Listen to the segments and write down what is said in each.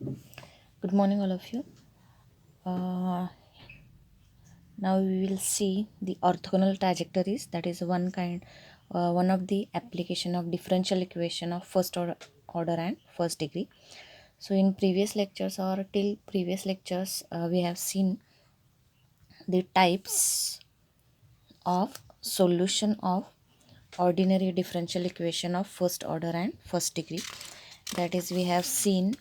Good morning, all of you. Uh, Now we will see the orthogonal trajectories. That is one of the application of differential equation of order and first degree. So in previous lectures or till previous lectures, we have seen the types of solution of ordinary differential equation of first order and first degree. That is, we have seen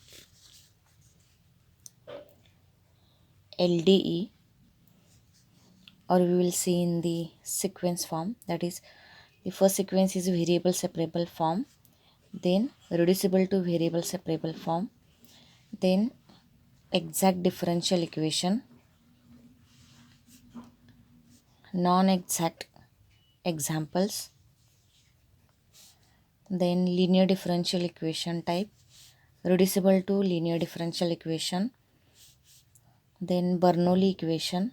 LDE, or we will see in the sequence form. That is, the first sequence is variable separable form, then reducible to variable separable form, then exact differential equation, non-exact examples, then linear differential equation type, reducible to linear differential equation, then Bernoulli equation.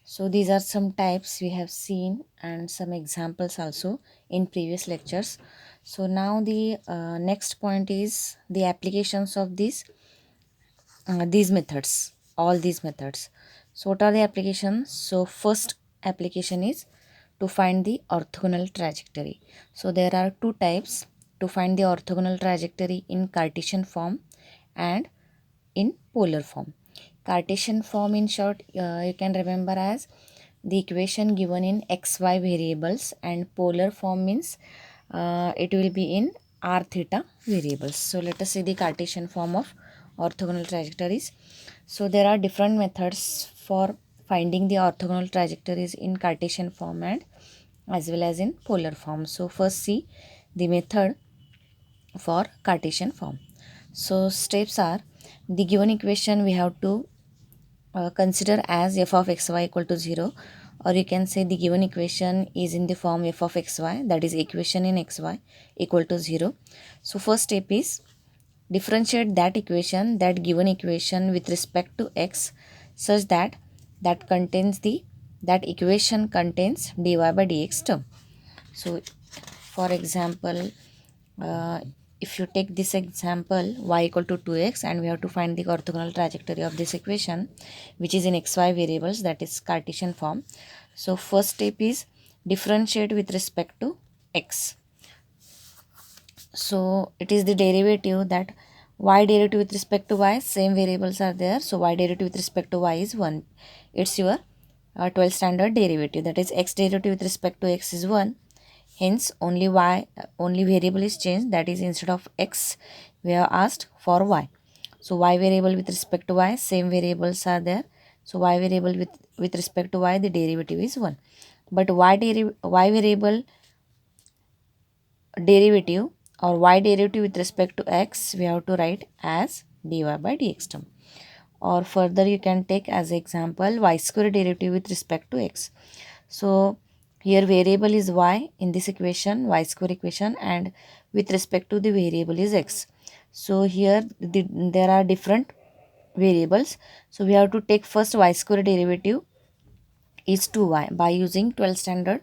So these are some types we have seen and some examples also in previous lectures. So now the next point is the applications of these methods, all these methods. So what are the applications? So first application is to find the orthogonal trajectory. So there are two types to find the orthogonal trajectory in Cartesian form and in polar form. Cartesian form, in short, you can remember as the equation given in xy variables, and polar form means it will be in r theta variables. So let us see the Cartesian form of orthogonal trajectories. So there are different methods for finding the orthogonal trajectories in Cartesian form and as well as in polar form. So first see the method for Cartesian form. So steps are, the given equation we have to consider as f of xy equal to 0, or you can say the given equation is in the form f of xy, that is equation in xy equal to 0. So first step is differentiate that equation, that given equation, with respect to x, such that that equation contains dy by dx term. So for example, uh, if you take this example y equal to 2x, and we have to find the orthogonal trajectory of this equation which is in xy variables, that is Cartesian form. So first step is differentiate with respect to x. So it is the derivative, that y derivative with respect to y, same variables are there, so y derivative with respect to y is 1. It's your 12th standard derivative, that is x derivative with respect to x is 1. Hence only variable is changed, that is instead of x we have asked for y. So y variable with respect to y, same variables are there, so y variable with respect to y, the derivative is 1. But y variable derivative or y derivative with respect to x, we have to write as dy by dx term. Or further you can take as example y square derivative with respect to x. So here variable is y in this equation, y square equation, and with respect to the variable is x. So here there are different variables, so we have to take first y square derivative is 2y by using 12th standard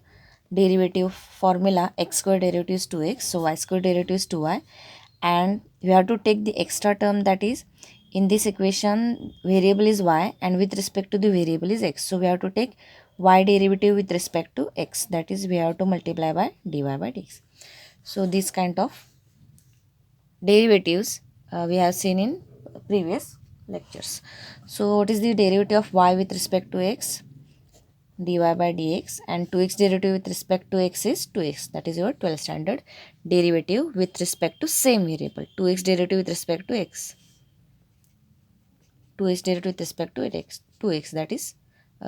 derivative formula. X square derivative is 2x, so y square derivative is 2y, and we have to take the extra term, that is in this equation variable is y and with respect to the variable is x, so we have to take y derivative with respect to x, that is we have to multiply by dy by dx. So this kind of derivatives we have seen in previous lectures. So what is the derivative of y with respect to x? Dy by dx, and 2x derivative with respect to x is 2x, that is your 12th standard derivative with respect to same variable. 2x derivative with respect to x, 2x derivative with respect to x, 2x, that is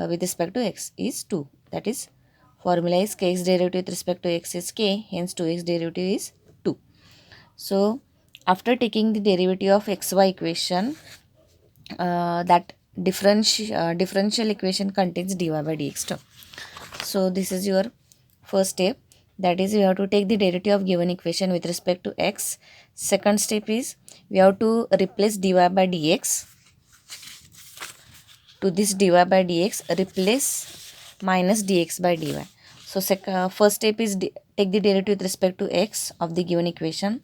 with respect to x is 2, that is formula is kx derivative with respect to x is k, hence 2x derivative is 2. So after taking the derivative of xy equation, that differential equation contains dy by dx term. So this is your first step, that is we have to take the derivative of given equation with respect to x. Second step is we have to replace dy by dx to this dy by dx, replace minus dx by dy. So first step is take the derivative with respect to x of the given equation.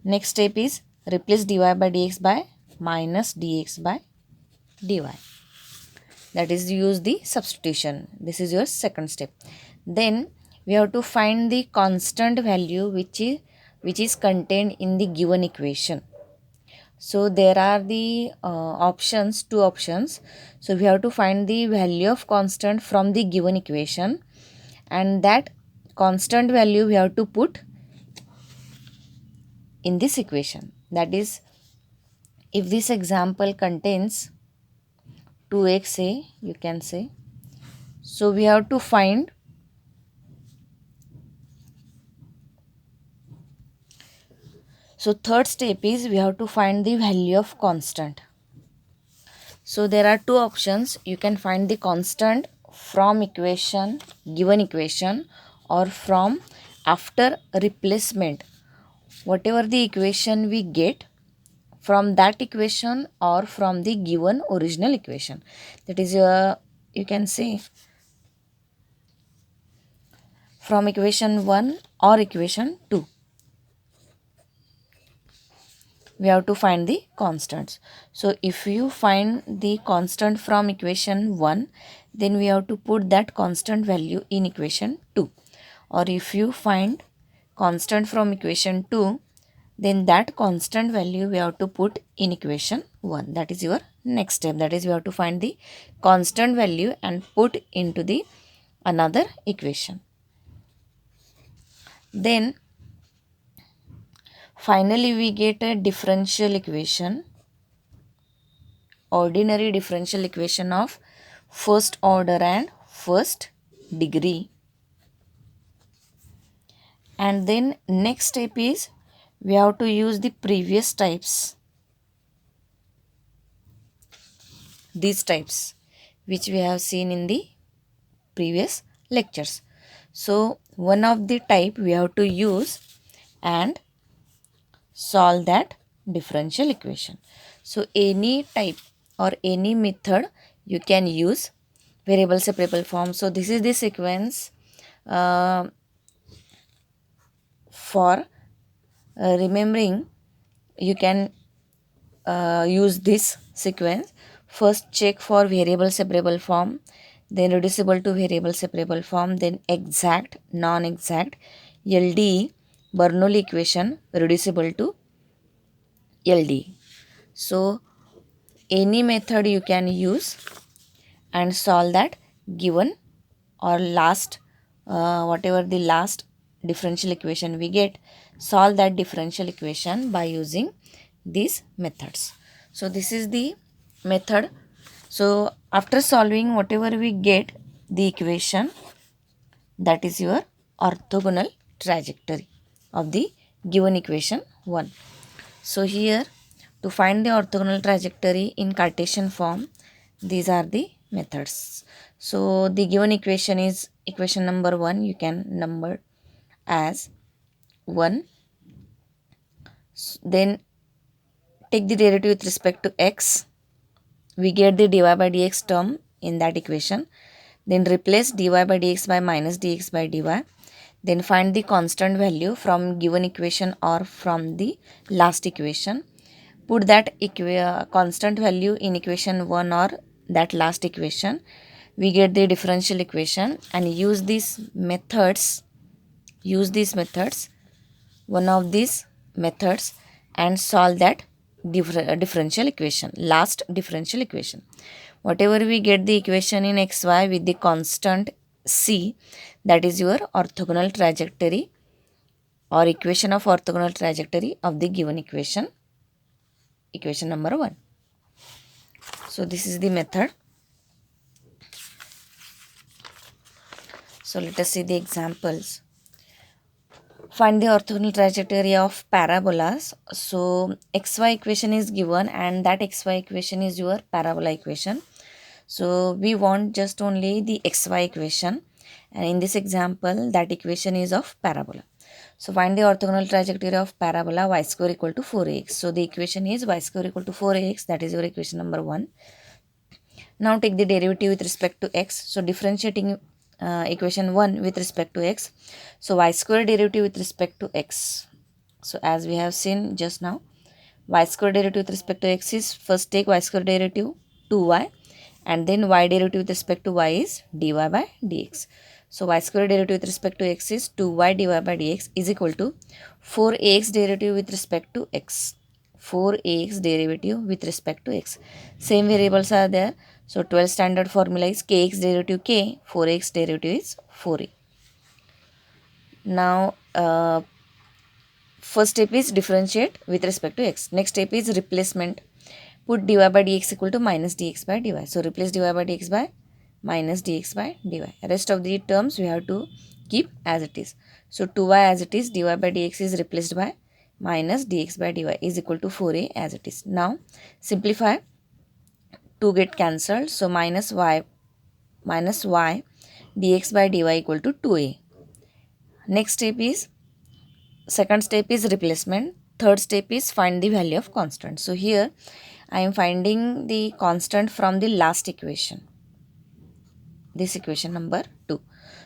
Next step is replace dy by dx by minus dx by dy. That is, use the substitution. This is your second step. Then we have to find the constant value which is contained in the given equation. So there are the two options. So we have to find the value of constant from the given equation, and that constant value we have to put in this equation. That is, if this example contains 2xa, you can say, so we have to find, so third step is we have to find the value of constant. So there are two options. You can find the constant from equation, given equation, or from after replacement. Whatever the equation we get, from that equation or from the given original equation. That is, you can say from equation 1 or equation 2. We have to find the constants. So if you find the constant from equation 1, then we have to put that constant value in equation 2. Or if you find constant from equation 2, then that constant value we have to put in equation 1. That is your next step. That is, we have to find the constant value and put into the another equation. Then finally we get a differential equation, ordinary differential equation of first order and first degree. And then next step is we have to use the previous types, these types which we have seen in the previous lectures. So one of the type we have to use and solve that differential equation. So any type or any method you can use, variable separable form. So this is the sequence for remembering. You can use this sequence. First check for variable separable form, then reducible to variable separable form, then exact, non-exact, LDE, Bernoulli equation, reducible to LDE. So any method you can use and solve that given or last whatever the last differential equation we get, solve that differential equation by using these methods. So this is the method. So after solving whatever we get the equation, that is your orthogonal trajectory of the given equation 1. So here, to find the orthogonal trajectory in Cartesian form, these are the methods. So the given equation is equation number 1. You can number as 1. Then take the derivative with respect to x. We get the dy by dx term in that equation. Then replace dy by dx by minus dx by dy. Then find the constant value from given equation or from the last equation. Put that constant value in equation 1 or that last equation. We get the differential equation and use these methods. One of these methods, and solve that differential equation, last differential equation. Whatever we get the equation in xy with the constant c, that is your orthogonal trajectory or equation of orthogonal trajectory of the given equation, equation number 1. So this is the method. So let us see the examples. Find the orthogonal trajectory of parabolas. So xy equation is given and that xy equation is your parabola equation. So we want just only the xy equation, and in this example that equation is of parabola. So find the orthogonal trajectory of parabola y square equal to 4ax. So the equation is y square equal to 4ax, that is your equation number 1. Now take the derivative with respect to x. So differentiating equation 1 with respect to x. So y square derivative with respect to x. So as we have seen just now, y square derivative with respect to x is, first take y square derivative 2y, and then y derivative with respect to y is dy by dx. So y square derivative with respect to x is 2y dy by dx is equal to 4ax derivative with respect to x. 4ax derivative with respect to x. Same variables are there. So 12 standard formula is kx derivative k, 4x derivative is 4a. Now first step is differentiate with respect to x. Next step is replacement. Put dy by dx equal to minus dx by dy. So replace dy by dx by minus dx by dy. Rest of the terms we have to keep as it is. So 2y as it is, dy by dx is replaced by minus dx by dy is equal to 4a as it is. Now simplify, 2 get cancelled. So minus y dx by dy equal to 2a. Next step is, second step is replacement. Third step is find the value of constant. So here I am finding the constant from the last equation, this equation number 2.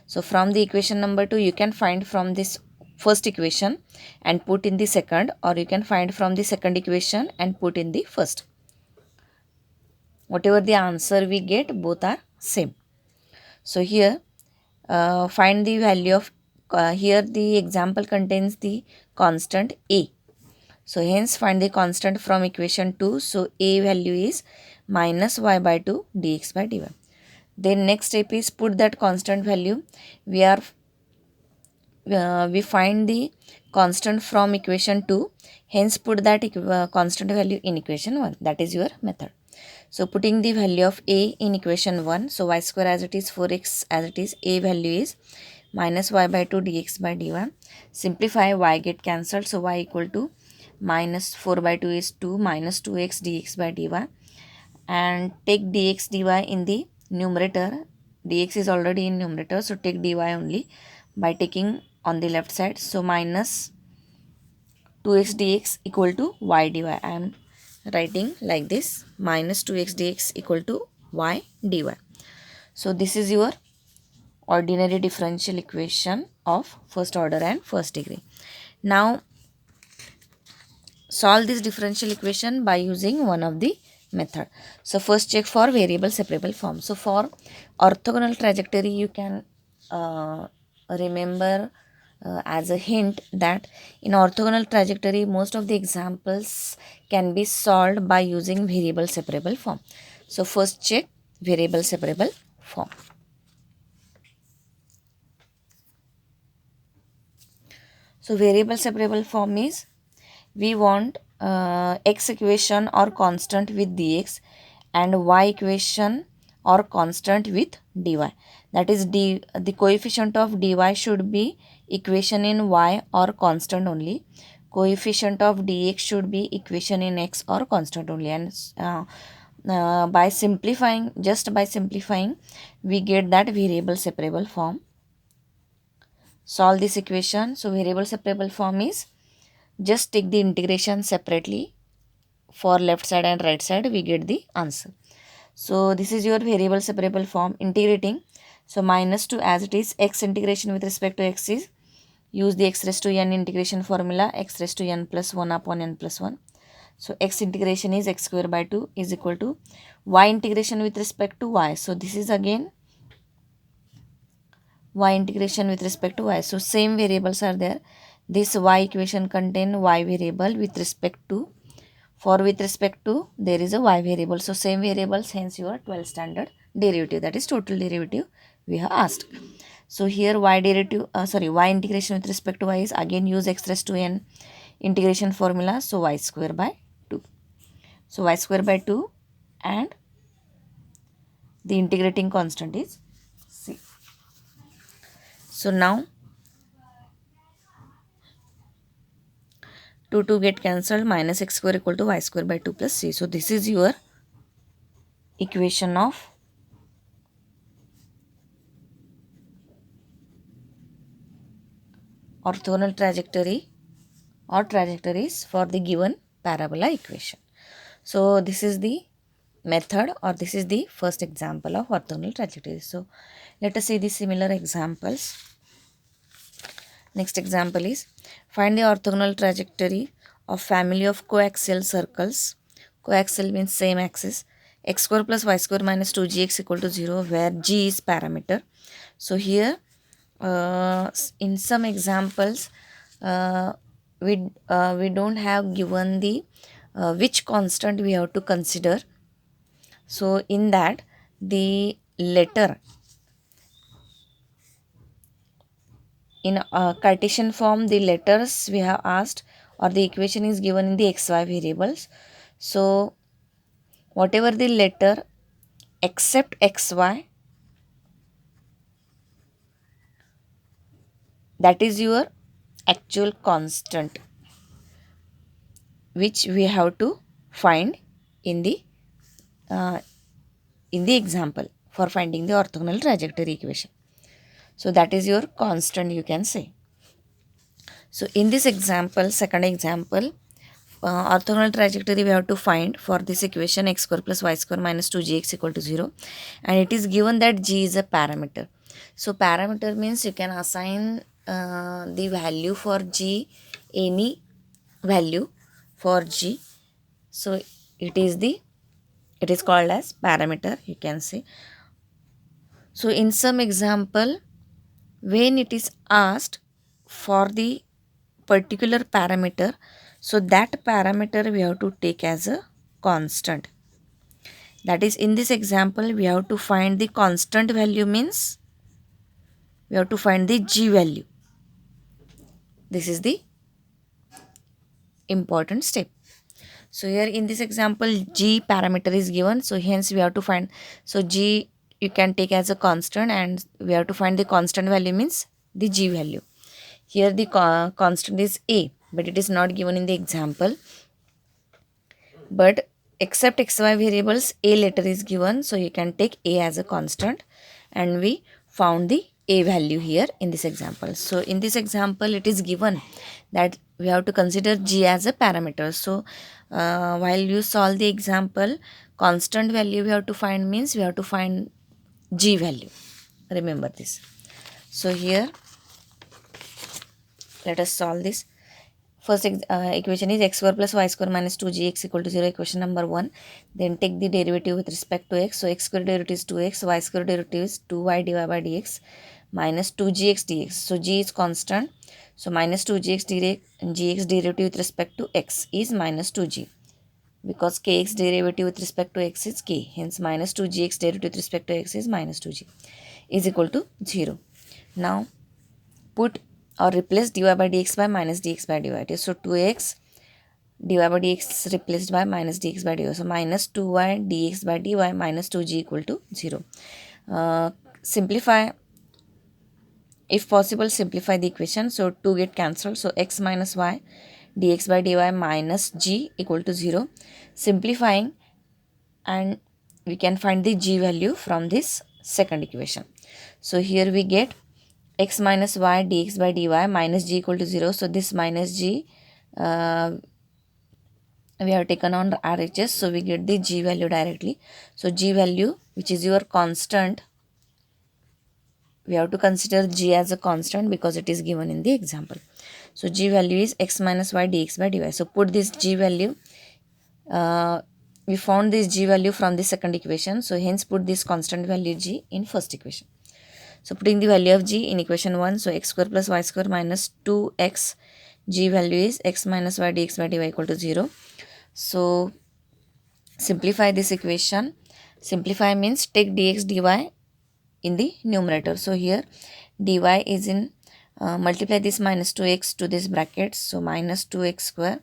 So from the equation number 2 you can find from this first equation and put in the second, or you can find from the second equation and put in the first. Whatever the answer we get, both are same. So here find the value of, here the example contains the constant a. So hence find the constant from equation 2. So a value is minus y by 2 dx by dy. Then next step is put that constant value. We find the constant from equation 2. Hence put that constant value in equation 1. That is your method. So putting the value of a in equation 1. So y square as it is, 4x as it is, a value is minus y by 2 dx by dy. Simplify, y get cancelled. So y equal to minus 4 by 2 is 2, minus 2x dx by dy, and take dx dy in the numerator. Dx is already in numerator, so take dy only by taking on the left side. So minus 2x dx equal to y dy. I am writing like this, minus 2x dx equal to y dy. So this is your ordinary differential equation of first order and first degree. Now solve this differential equation by using one of the method. So first check for variable separable form. So for orthogonal trajectory you can remember as a hint that in orthogonal trajectory most of the examples can be solved by using variable separable form. So first check variable separable form. So variable separable form is, we want x equation or constant with dx and y equation or constant with dy. That is, the coefficient of dy should be equation in y or constant only. Coefficient of dx should be equation in x or constant only. And by simplifying, just by simplifying, we get that variable separable form. Solve this equation. So variable separable form is, just take the integration separately for left side and right side, we get the answer. So this is your variable separable form. Integrating, so minus 2 as it is, x integration with respect to x is, use the x raised to n integration formula, x raised to n plus 1 upon n plus 1. So x integration is x square by 2 is equal to y integration with respect to y. So this is again y integration with respect to y. So same variables are there. This y equation contain y variable with respect to, with respect to there is a y variable. So same variables, hence your 12 standard derivative, that is total derivative we have asked. So here y derivative, y integration with respect to y is, again use x raised to n integration formula. So y square by 2. So y square by 2 and the integrating constant is c. So now 2 get cancelled, minus x square equal to y square by 2 plus c. So this is your equation of orthogonal trajectory or trajectories for the given parabola equation. So this is the method, or this is the first example of orthogonal trajectory. So let us see the similar examples. Next example is, find the orthogonal trajectory of family of coaxial circles. Coaxial means same axis. X square plus y square minus 2gx equal to 0, where g is parameter. So here in some examples we don't have given the which constant we have to consider. So in that, the letter in Cartesian form, the letters we have asked or the equation is given in the xy variables. So whatever the letter except xy, that is your actual constant, which we have to find in the uh, example for finding the orthogonal trajectory equation. So that is your constant, you can say. So in this example, second example, orthogonal trajectory we have to find for this equation x square plus y square minus 2gx equal to 0, and it is given that g is a parameter. So parameter means you can assign the value for g, any value for g. So it is called as parameter, you can say. So in some example, when it is asked for the particular parameter, so that parameter we have to take as a constant. That is, in this example we have to find the constant value, means we have to find the g value. This is the important step. So here in this example, g parameter is given, so hence we have to find, so g you can take as a constant, and we have to find the constant value, means the g value. Here the constant is a, but it is not given in the example. But except xy variables, a letter is given, so you can take a as a constant, and we found the a value here in this example. So in this example, it is given that we have to consider g as a parameter. So while you solve the example, constant value we have to find, means we have to find g value. Remember this. So here let us solve this. First equation is x square plus y square minus 2gx equal to 0, equation number 1. Then take the derivative with respect to x. So x square derivative is 2x, y square derivative is 2y dy by dx minus 2gx dx. So g is constant. So minus 2gx gx derivative with respect to x is minus 2g, because kx derivative with respect to x is k. Hence minus 2gx derivative with respect to x is minus 2g is equal to 0. Now put or replace dy by dx by minus dx by dy. So 2x dy by dx replaced by minus dx by dy. So minus 2y dx by dy minus 2g equal to 0. Simplify, if possible, simplify the equation. So 2 get cancelled. So x minus y dx by dy minus g equal to 0. Simplifying, and we can find the g value from this second equation. So here we get x minus y dx by dy minus g equal to 0. So this minus g we have taken on RHS, so we get the g value directly. So g value, which is your constant, we have to consider g as a constant because it is given in the example. So g value is x minus y dx by dy. So put this g value, we found this g value from the second equation, so hence put this constant value g in first equation. So putting the value of g in equation 1, so x square plus y square minus 2x, g value is x minus y dx by dy equal to 0. So simplify this equation. Simplify means take dx dy in the numerator. So here dy is in, multiply this minus 2x to this bracket. So minus 2x square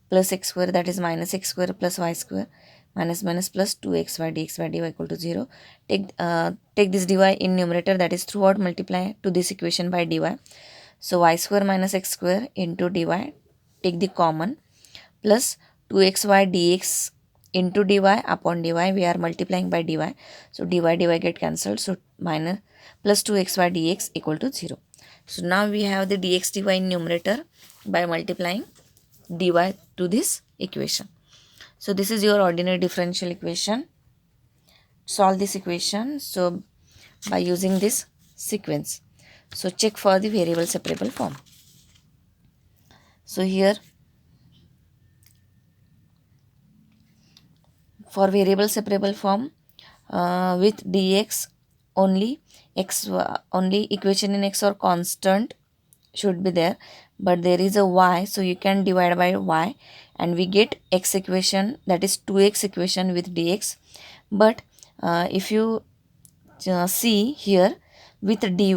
plus x square, that is minus x square plus y square minus minus plus 2xy dx by dy equal to 0. Take this dy in numerator, that is throughout multiply to this equation by dy. So y square minus x square into dy, take the common, plus 2xy dx into dy upon dy, we are multiplying by dy. So dy get cancelled, so minus plus 2xy dx equal to 0. So now we have the dx dy in numerator by multiplying dy to this equation. So this is your ordinary differential equation. Solve this equation so by using this sequence. So check for the variable separable form. So here For variable separable form, with dx only, only equation in x or constant should be there, but there is a y, so you can divide by y and we get x equation, that is 2x equation with dx. But if you see here, with dy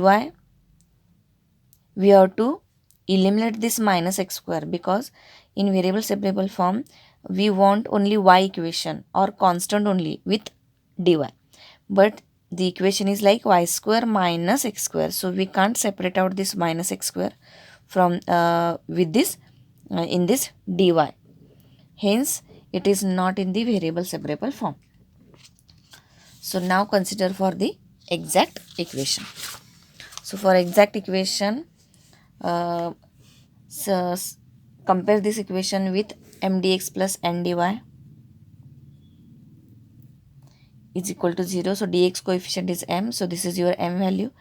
we have to eliminate this minus x square, because in variable separable form we want only y equation or constant only with dy, but the equation is like y square minus x square, so we can't separate out this minus x square from with this in this dy, hence it is not in the variable separable form. So now consider for the exact equation. So for exact equation, uh, so compare this equation with m dx plus n dy is equal to 0. So dx coefficient is m, so this is your m value.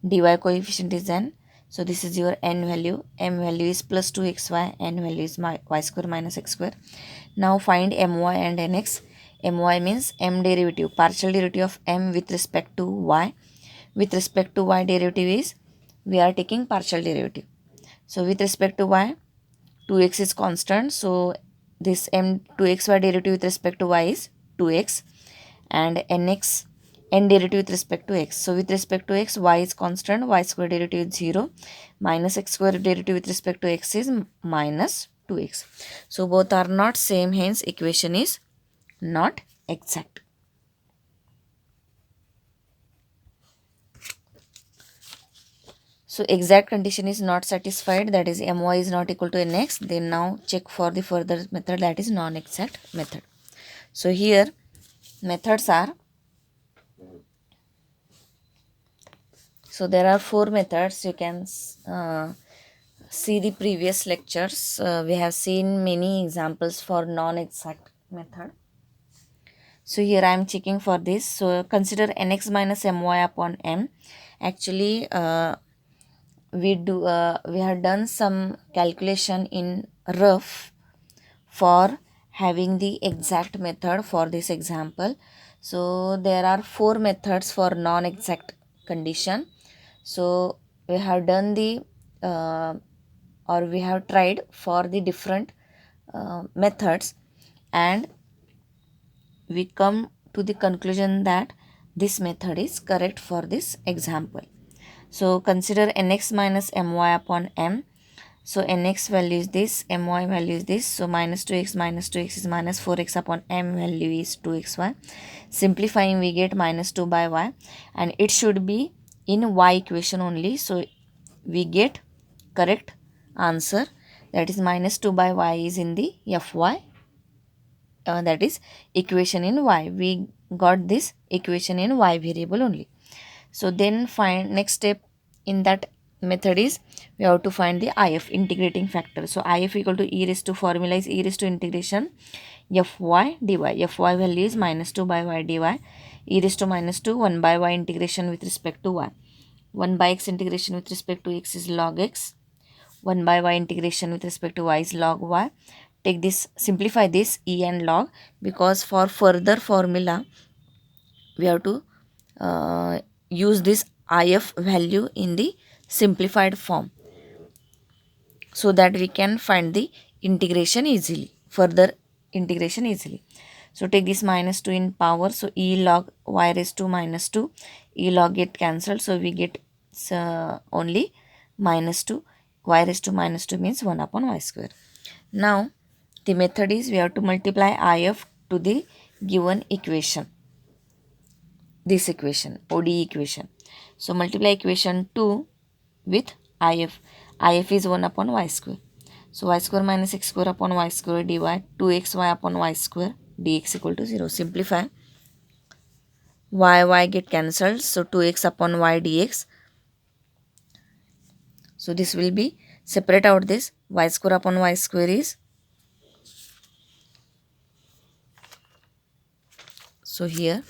Dy coefficient is n, so this is your n value. M value is plus 2xy, n value is y square minus x square. Now find my and nx. My means m derivative, partial derivative of m with respect to y. With respect to y, derivative is, we are taking partial derivative. So with respect to y, 2x is constant, so this m 2xy derivative with respect to y is 2x, and nx, n derivative with respect to x. So with respect to x, y is constant, y square derivative is 0, minus x square derivative with respect to x is minus 2x. So both are not same, hence equation is not exact. So exact condition is not satisfied, that is my is not equal to nx. Then now check for the further method, that is non-exact method. So here methods are, so there are 4 methods. You can see the previous lectures. We have seen many examples for non-exact method. So here I am checking for this. So consider nx minus my upon m. Actually we have done some calculation in rough for having the exact method for this example. So there are 4 methods for non-exact condition. So we have done the or we have tried for the different methods, and we come to the conclusion that this method is correct for this example. So consider nx minus my upon m. So nx value is this, my value is this. So minus 2x is minus 4x upon m value is 2xy. Simplifying we get minus 2 by y, and it should be in y equation only. So we get correct answer, that is minus 2 by y is in the fy, that is equation in y. We got this equation in y variable only. So then find, next step in that method is, we have to find the if, integrating factor. So if equal to e raised to, formula is e raised to integration fy dy. Fy value is minus 2 by y dy, e raised to minus 2, 1 by y integration with respect to y. 1 by x integration with respect to x is log x, 1 by y integration with respect to y is log y. Take this, simplify this e and log, because for further formula we have to use this if value in the simplified form, so that we can find the integration easily, further integration easily. So take this minus 2 in power, so e log y raised to minus 2, e log get cancelled, so we get only minus 2, y raised to minus 2 means 1 upon y square. Now the method is, we have to multiply if to the given equation, this equation, ODE equation. So multiply equation 2 with if. If is 1 upon y square. So y square minus x square upon y square dy, 2xy upon y square dx equal to 0. Simplify. Y get cancelled, so 2x upon y dx. So this will be, separate out this, y square upon y square is, so here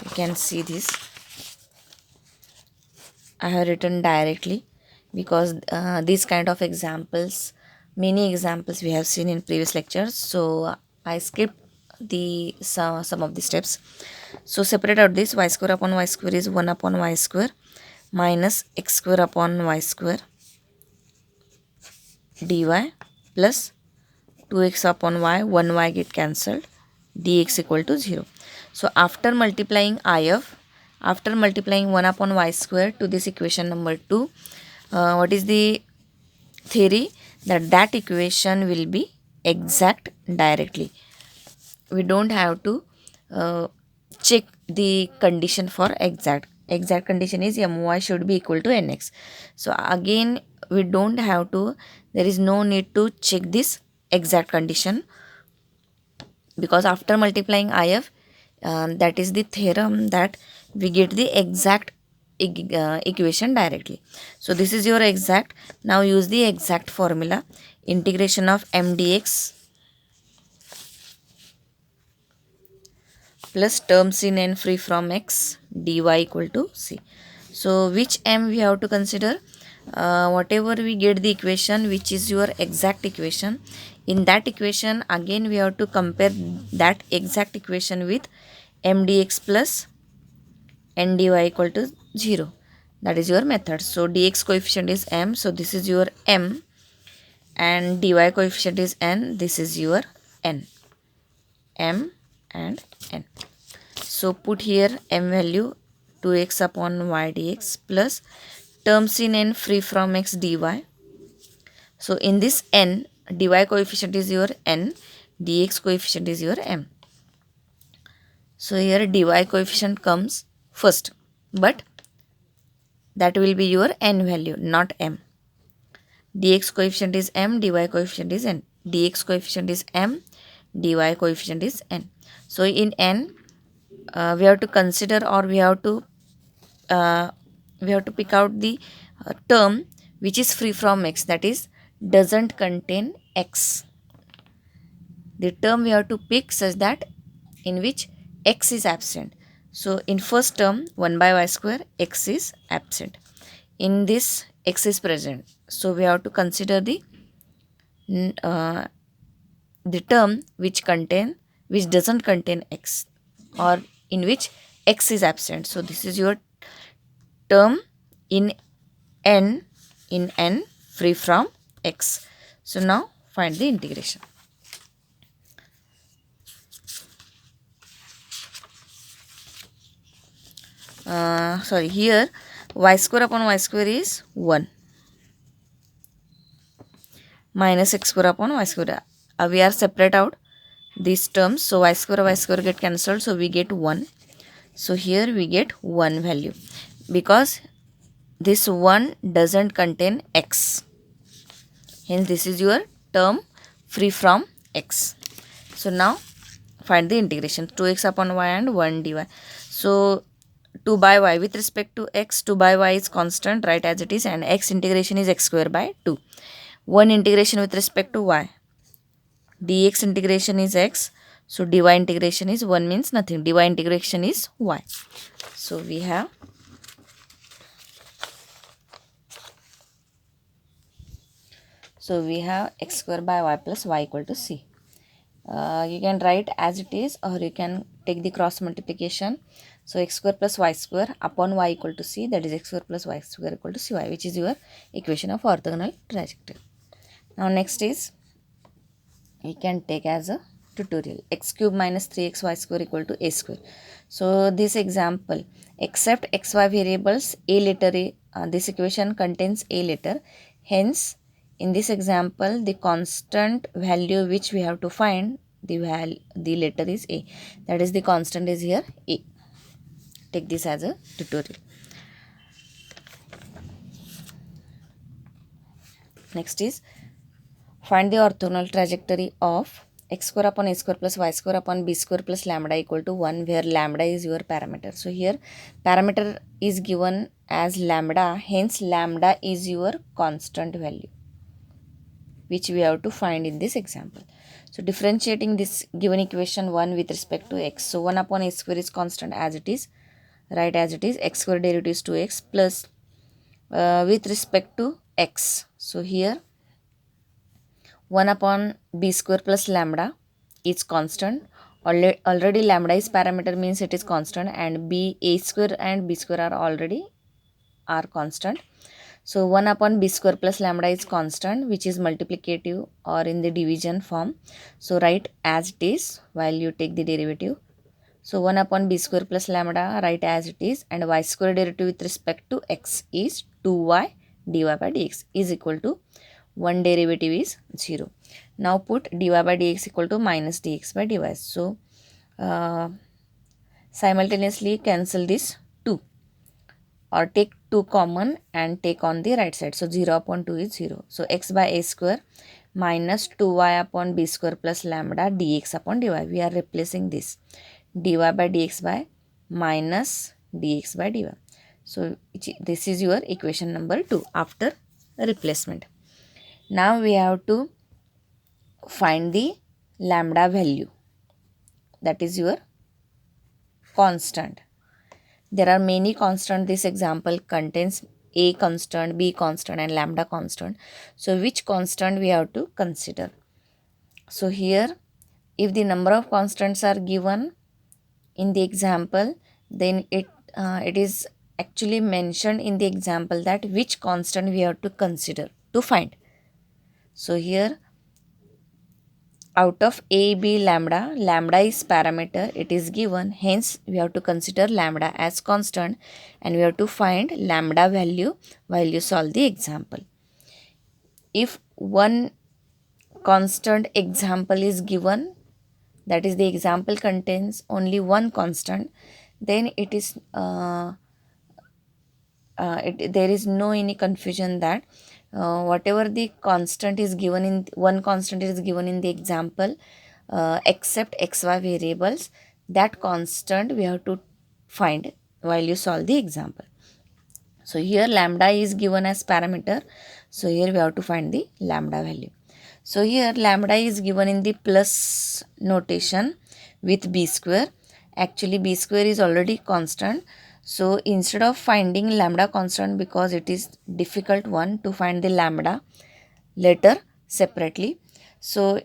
you can see this, I have written directly, because these kind of examples, many examples we have seen in previous lectures, so I skipped the sum of the steps. So separate out this. Y square upon y square is 1 upon y square minus x square upon y square dy plus 2x upon y, 1y get cancelled, dx equal to 0. So after multiplying after multiplying 1 upon y square to this equation number 2, what is the theory? That equation will be exact directly. We don't have to check the condition for exact. Exact condition is my should be equal to nx. So again, we don't have to, there is no need to check this exact condition, because after multiplying if, that is the theorem that we get the exact equation directly. So this is your exact. Now use the exact formula. Integration of m dx plus terms in n free from x dy equal to c. So which m we have to consider? Whatever we get the equation which is your exact equation, in that equation again we have to compare that exact equation with m dx plus n dy equal to 0. That is your method. So dx coefficient is m, so this is your m, and dy coefficient is n, this is your n. M and n. So put here m value 2x upon y dx plus terms in n free from x dy. So in this n, dy coefficient is your n, dx coefficient is your m. So here dy coefficient comes first, but that will be your n value, not m. Dx coefficient is m, dy coefficient is n. Dx coefficient is m, dy coefficient is n. So in n, we have to consider, or we have to pick out the term which is free from x, that is doesn't contain x. The term we have to pick such that in which x is absent. So in first term 1 by y square, x is absent. In this x is present. So we have to consider the term which doesn't contain x, or in which x is absent. So this is your term in n free from x. So now find the integration. Here y square upon y square is 1 minus x square upon y square. We are separate out these terms, so y square get cancelled, so we get 1. So here we get 1 value, because this 1 doesn't contain x, hence this is your term free from x. So now find the integration. 2x upon y and 1 dy. So 2 by y with respect to x, 2 by y is constant, right as it is, and x integration is x square by 2. 1 integration with respect to y, dx integration is x, so dy integration is 1 means nothing, dy integration is y. So we have x square by y plus y equal to c. You can write as it is, or you can take the cross multiplication. So x square plus y square upon y equal to c, that is x square plus y square equal to cy, which is your equation of orthogonal trajectory. Now next is, you can take as a tutorial, x cube minus 3xy square equal to a square. So this example, except xy variables, a letter this equation contains a letter, hence in this example the constant value which we have to find, the letter is a, that is the constant is here a. Take this as a tutorial. Next is, find the orthogonal trajectory of x square upon a square plus y square upon b square plus lambda equal to 1, where lambda is your parameter. So here parameter is given as lambda, hence lambda is your constant value which we have to find in this example. So differentiating this given equation 1 with respect to x. So 1 upon a square is constant as it is, right as it is, x square derivative is 2x plus with respect to x. So here 1 upon b square plus lambda is constant, Already lambda is parameter, means it is constant, and a square and b square are constant. So 1 upon b square plus lambda is constant, which is multiplicative or in the division form. So write as it is while you take the derivative. So 1 upon b square plus lambda, write as it is, and y square derivative with respect to x is 2y dy by dx is equal to 1 derivative is 0. Now put dy by dx equal to minus dx by dy. So simultaneously cancel this 2, or take 2 common and take on the right side. So 0 upon 2 is 0. So x by a square minus 2y upon b square plus lambda dx upon dy. We are replacing this dy by dx by minus dx by dy. So this is your equation number 2 after replacement. Now we have to find the lambda value, that is your constant. There are many constant. This example contains a constant, b constant and lambda constant. So which constant we have to consider? So here, if the number of constants are given in the example, then it is actually mentioned in the example that which constant we have to consider to find. So here, out of a, b, lambda, lambda is parameter, it is given, hence we have to consider lambda as constant and we have to find lambda value while you solve the example. If one constant example is given, that is the example contains only one constant, then it is there is no any confusion that whatever the constant is given in one constant is given in the example, except xy variables, that constant we have to find while you solve the example. So here lambda is given as parameter, so here we have to find the lambda value. So here lambda is given in the plus notation with b square. Actually b square is already constant. So instead of finding lambda constant, because it is difficult one to find the lambda later separately, so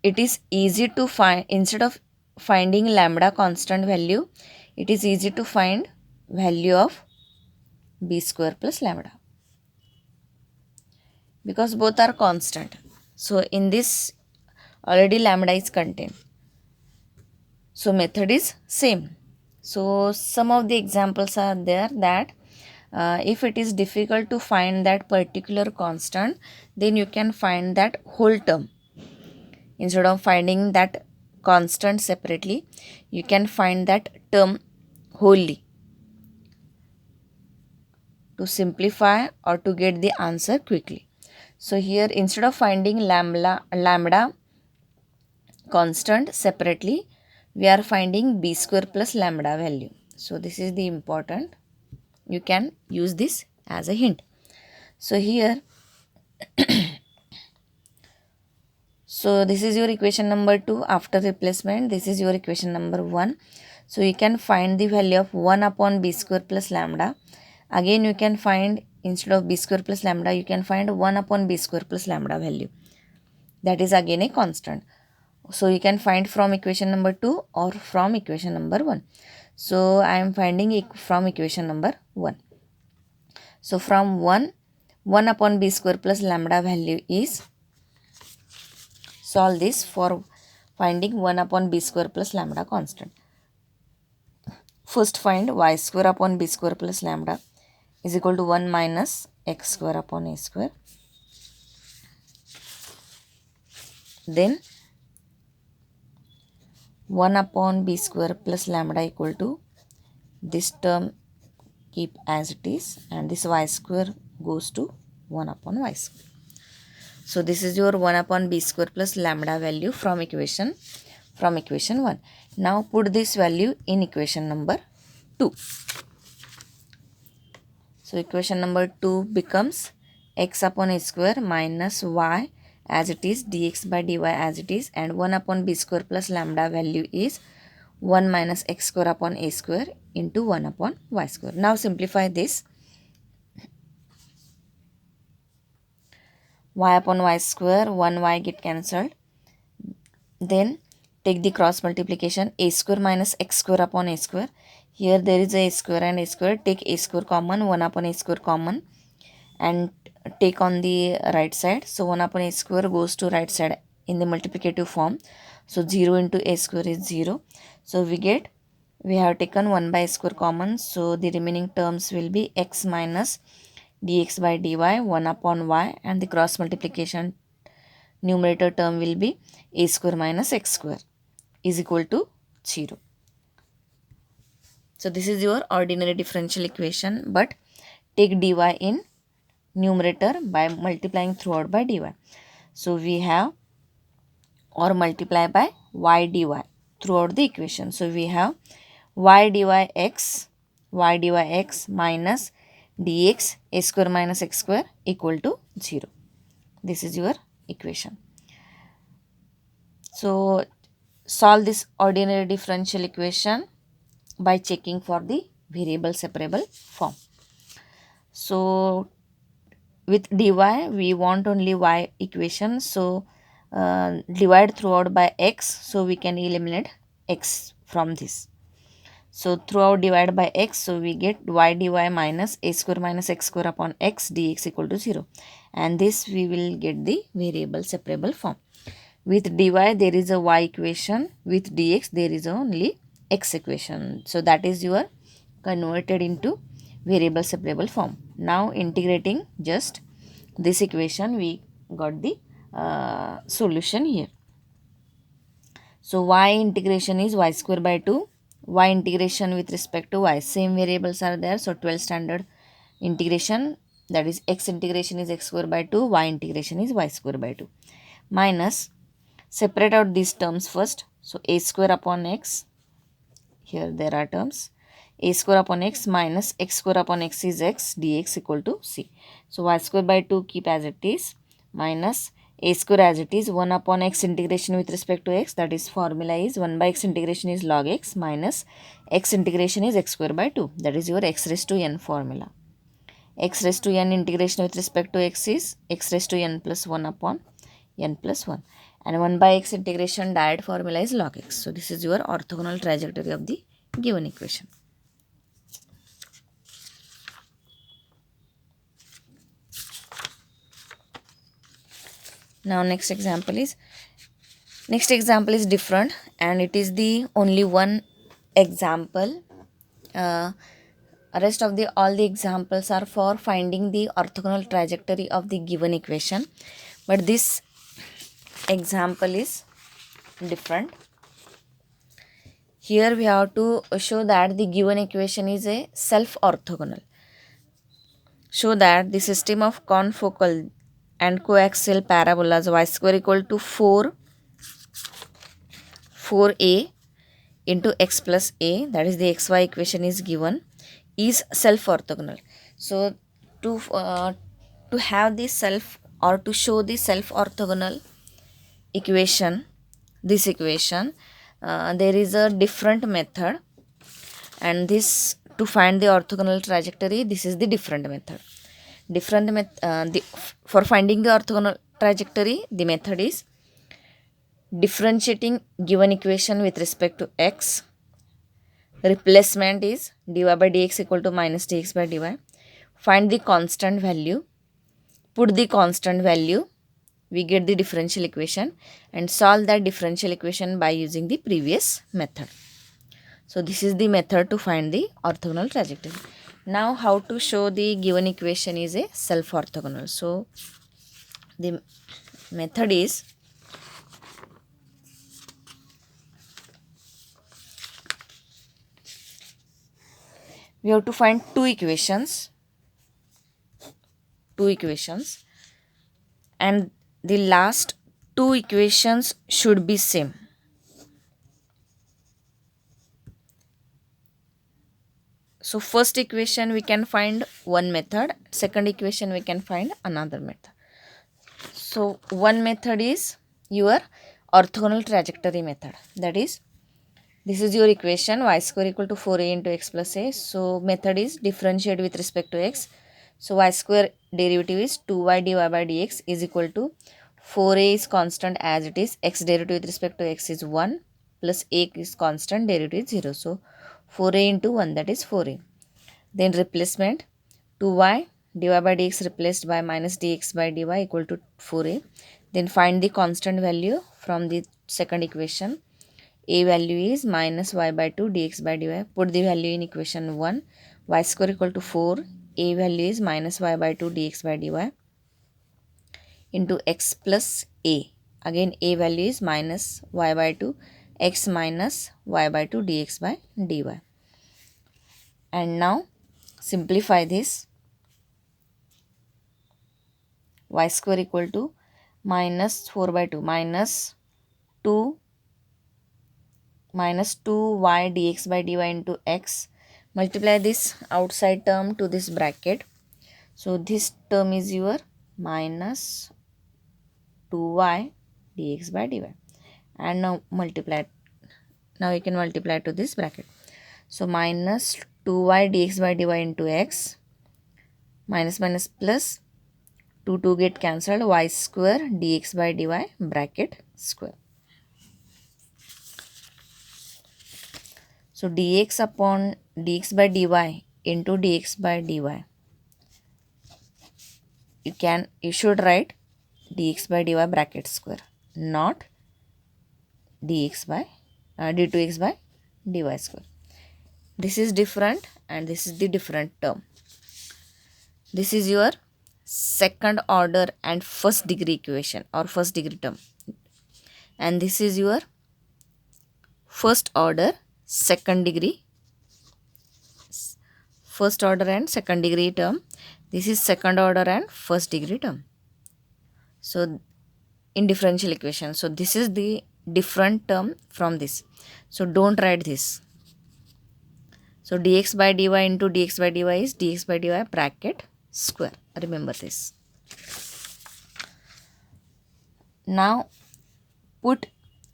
it is easy to find, instead of finding lambda constant value, it is easy to find value of b square plus lambda, because both are constant. So in this already lambda is contained. So method is same. So some of the examples are there that if it is difficult to find that particular constant, then you can find that whole term. Instead of finding that constant separately, you can find that term wholly to simplify or to get the answer quickly. So here instead of finding lambda constant separately, we are finding b square plus lambda value. So this is the important. You can use this as a hint. So here, so this is your equation number 2 after replacement. This is your equation number 1. So you can find the value of 1 upon b square plus lambda. Again you can find, instead of b square plus lambda, you can find 1 upon b square plus lambda value. That is again a constant. So you can find from equation number 2 or from equation number 1. So I am finding from equation number 1. So from 1 upon b square plus lambda value is, solve this for finding 1 upon b square plus lambda constant. First find y square upon b square plus lambda is equal to 1 minus x square upon a square. Then 1 upon b square plus lambda equal to, this term keep as it is, and this y square goes to 1 upon y square. So this is your 1 upon b square plus lambda value from equation 1. Now put this value in equation number 2. So equation number 2 becomes x upon a square minus y as it is, dx by dy as it is, and 1 upon b square plus lambda value is 1 minus x square upon a square into 1 upon y square. Now simplify this. Y upon y square, 1 y get cancelled. Then take the cross multiplication, a square minus x square upon a square. Here there is a square and a square. Take a square common, 1 upon a square common, and take on the right side. So 1 upon a square goes to right side in the multiplicative form. So 0 into a square is 0. So we have taken 1 by a square common. So the remaining terms will be x minus dx by dy, 1 upon y, and the cross multiplication numerator term will be a square minus x square is equal to 0. So this is your ordinary differential equation, but take dy in numerator by multiplying throughout by dy. So we have, or multiply by y dy throughout the equation. So we have y dy x minus dx a square minus x square equal to 0. This is your equation. So solve this ordinary differential equation by checking for the variable separable form. So with dy we want only y equation, so divide throughout by x, so we can eliminate x from this. So throughout divide by x, so we get y dy minus a square minus x square upon x dx equal to 0, and this we will get the variable separable form. With dy there is a y equation, with dx there is only x equation. So that is your converted into variable separable form. Now integrating just this equation, we got the solution here. So y integration is y square by 2, y integration with respect to y, same variables are there. So 12 standard integration, that is x integration is x square by 2, y integration is y square by 2, minus, separate out these terms first. So a square upon x, here there are terms, a square upon x minus x square upon x is x dx equal to c. So y square by 2 keep as it is, minus a square as it is, 1 upon x integration with respect to x, that is formula is 1 by x integration is log x minus x integration is x square by 2, that is your x raised to n formula. X raised to n integration with respect to x is x raised to n plus 1 upon n plus 1, and 1 by x integration direct formula is log x. So this is your orthogonal trajectory of the given equation. Now next example is different, and it is the only one example. Rest of the all the examples are for finding the orthogonal trajectory of the given equation, but this example is different. Here we have to show that the given equation is a self-orthogonal. Show that the system of confocal and coaxial parabolas y square equal to 4a into x plus a, that is the xy equation is given, is self-orthogonal. So to have the self, or to show the self-orthogonal equation, this equation, there is a different method, and this, to find the orthogonal trajectory, this is the different method. For finding the orthogonal trajectory, the method is differentiating given equation with respect to x. Replacement is dy by dx equal to minus dx by dy. Find the constant value, put the constant value, we get the differential equation, and solve that differential equation by using the previous method. So this is the method to find the orthogonal trajectory. Now how to show the given equation is a self-orthogonal. So the method is, we have to find two equations, and the last two equations should be same. So first equation we can find one method, second equation we can find another method. So one method is your orthogonal trajectory method, that is, this is your equation y square equal to 4a into x plus a. So method is differentiate with respect to x. So y square derivative is 2y dy by dx is equal to 4a is constant as it is. X derivative with respect to x is 1 plus a is constant, derivative is 0. So 4a into 1, that is 4a. Then replacement, 2y dy by dx replaced by minus dx by dy equal to 4a. Then find the constant value from the second equation. A value is minus y by 2 dx by dy. Put the value in equation 1. Y square equal to 4. A value is minus y by 2 dx by dy into x plus a. Again a value is minus y by 2 x minus y by 2 dx by dy. And now simplify this. Y square equal to minus 4 by 2 minus 2 2y dx by dy into x. Multiply this outside term to this bracket. So this term is your minus 2y dx by dy. And now multiply. Now you can multiply to this bracket. So minus 2y dx by dy into x. Minus minus plus 2 get cancelled. Y square dx by dy bracket square. So dx upon dx by dy into dx by dy. You should write dx by dy bracket square, not dx by d2x by dy square. This is different and this is the different term. This is your second order and first degree equation or first degree term. And this is your first order second degree, first order and second degree term. This is second order and first degree term. So in differential equation, so this is the different term from this. So don't write this. So dx by dy into dx by dy is dx by dy bracket square. Remember this. Now put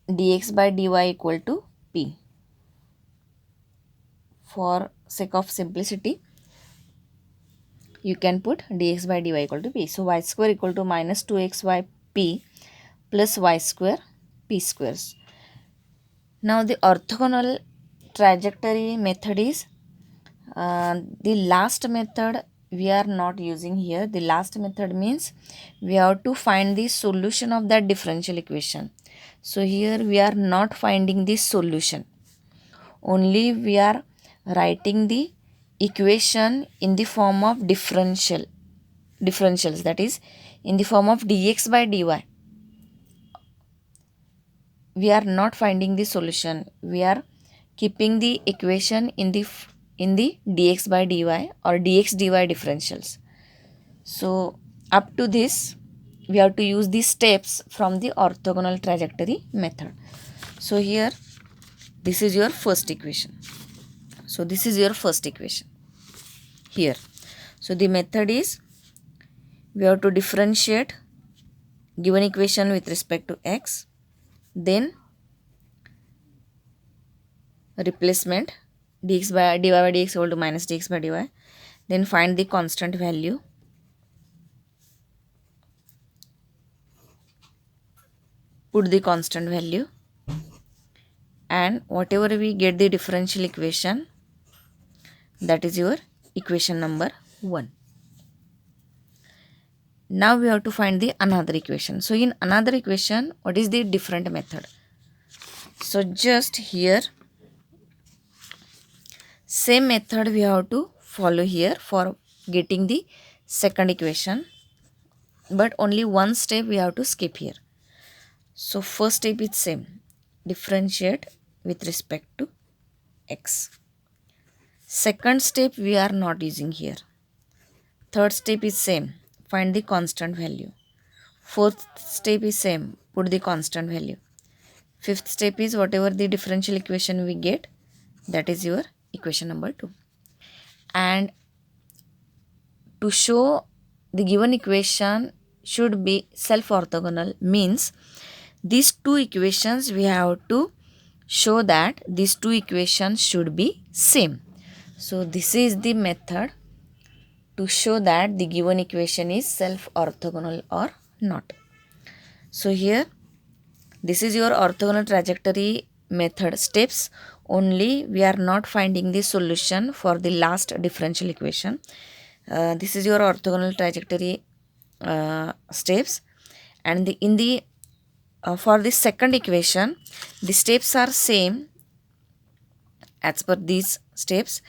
dx by dy equal to p. For sake of simplicity, you can put dx by dy equal to p. So y square equal to minus 2xy p plus y square p squares. Now the orthogonal trajectory method is the last method we are not using here. The last method means we have to find the solution of that differential equation. So here we are not finding the solution. Only we are writing the equation in the form of differentials, that is in the form of dx by dy. We are not finding the solution. We are keeping the equation in the dx by dy or dx dy differentials. So up to this we have to use the steps from the orthogonal trajectory method. So here this is your first equation. So this is your first equation here. So the method is we have to differentiate given equation with respect to x, then replacement dx by dy by dx equal to minus dx by dy, then find the constant value, put the constant value, and whatever we get the differential equation, that is your equation number 1. Now we have to find the another equation. So in another equation, what is the different method? So just here same method we have to follow here for getting the second equation, but only one step we have to skip here. So first step is same, differentiate with respect to x. Second step we are not using here. Third step is same, find the constant value. Fourth step is same, put the constant value. Fifth step is whatever the differential equation we get, that is your equation number 2. And to show the given equation should be self-orthogonal means these two equations we have to show that these two equations should be same. So this is the method to show that the given equation is self-orthogonal or not. So here this is your orthogonal trajectory method steps. Only we are not finding the solution for the last differential equation. This is your orthogonal trajectory steps, and in the for the second equation the steps are same as per these steps.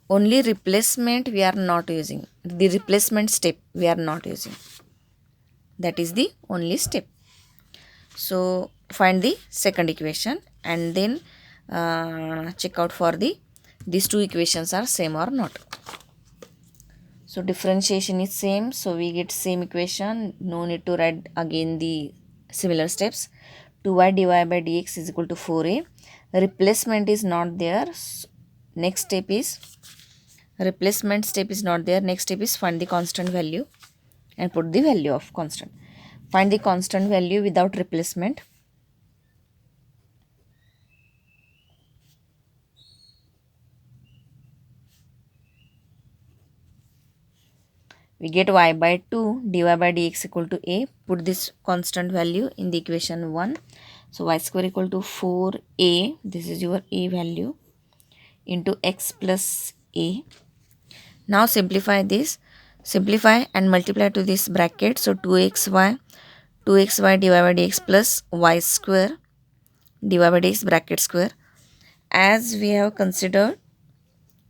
Only replacement we are not using, the replacement step we are not using, that is the only step. So find the second equation and then check out for these two equations are same or not. So differentiation is same, so we get same equation, no need to write again the similar steps. 2y dy by dx is equal to 4a. Replacement is not there. Next step is replacement step is not there. Next step is find the constant value and put the value of constant. Find the constant value without replacement. We get y by 2 dy by dx equal to a. Put this constant value in the equation 1. So y square equal to 4a, this is your a value, into x plus a. Now simplify this, simplify and multiply to this bracket. So 2xy dy by dx plus y square dy by dx bracket square. As we have considered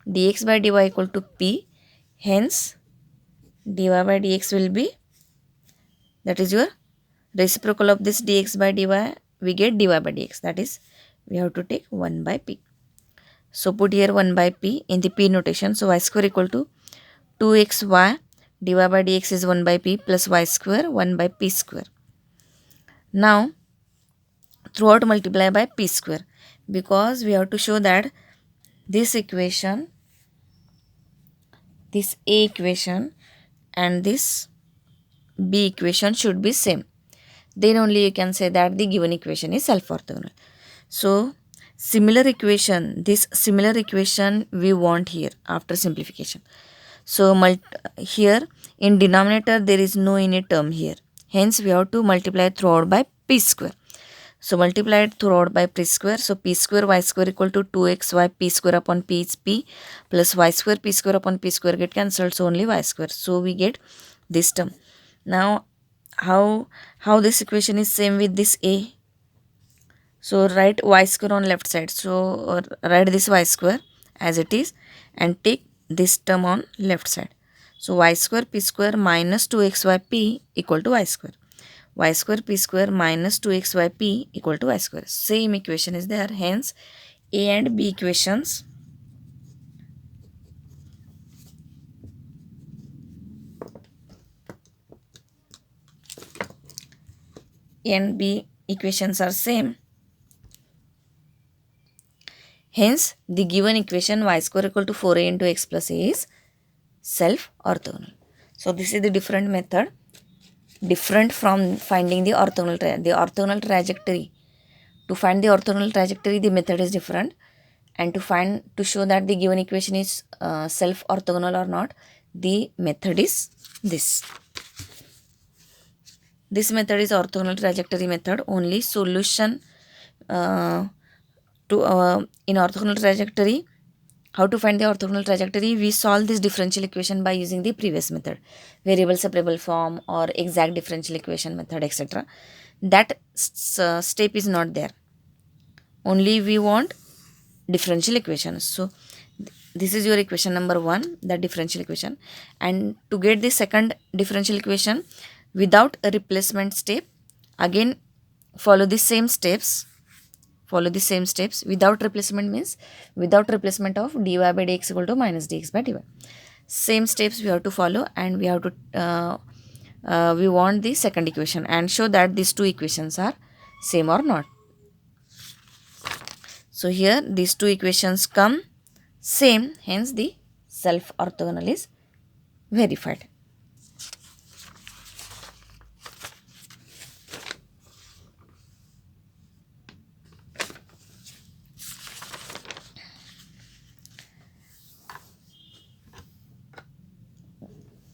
dx by dy equal to p, hence dy by dx will be, that is your reciprocal of this dx by dy, we get dy by dx, that is we have to take 1 by p. So put here 1 by p in the p notation. So y square equal to 2xy dy by dx is 1 by p plus y square 1 by p square. Now throughout multiply by p square, because we have to show that this equation, this a equation and this b equation should be same. Then only you can say that the given equation is self-orthogonal. So similar equation, this similar equation we want here after simplification. So here in denominator there is no any term here, hence we have to multiply throughout by p square. So multiply it throughout by p square. So p square y square equal to 2xy p square upon p is p plus y square p square upon p square get cancelled, so only y square. So we get this term. Now how this equation is same with this a? So write y square on left side. So write this y square as it is and take this term on left side. So y square p square minus 2xy p equal to y square. Y square p square minus 2xy p equal to y square. Same equation is there. Hence a and b equations are same. Hence the given equation y square equal to 4a into x plus a is self orthogonal. So this is the different method, different from finding the orthogonal trajectory. To find the orthogonal trajectory, the method is different, and to show that the given equation is self orthogonal or not, the method is this. This method is orthogonal trajectory method. Only solution in orthogonal trajectory. How to find the orthogonal trajectory? We solve this differential equation by using the previous method, variable separable form or exact differential equation method, etc. That step is not there. Only we want differential equations. So this is your equation number 1, the differential equation. And to get the second differential equation without a replacement step, again follow the same steps. Without replacement means without replacement of dy by dx equal to minus dx by dy. Same steps we have to follow, and we have to we want the second equation and show that these two equations are same or not. So here these two equations come same, hence the self orthogonal is verified.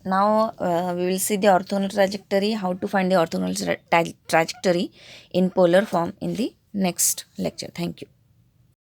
Now we will see the orthogonal trajectory, how to find the orthogonal trajectory in polar form in the next lecture. Thank you.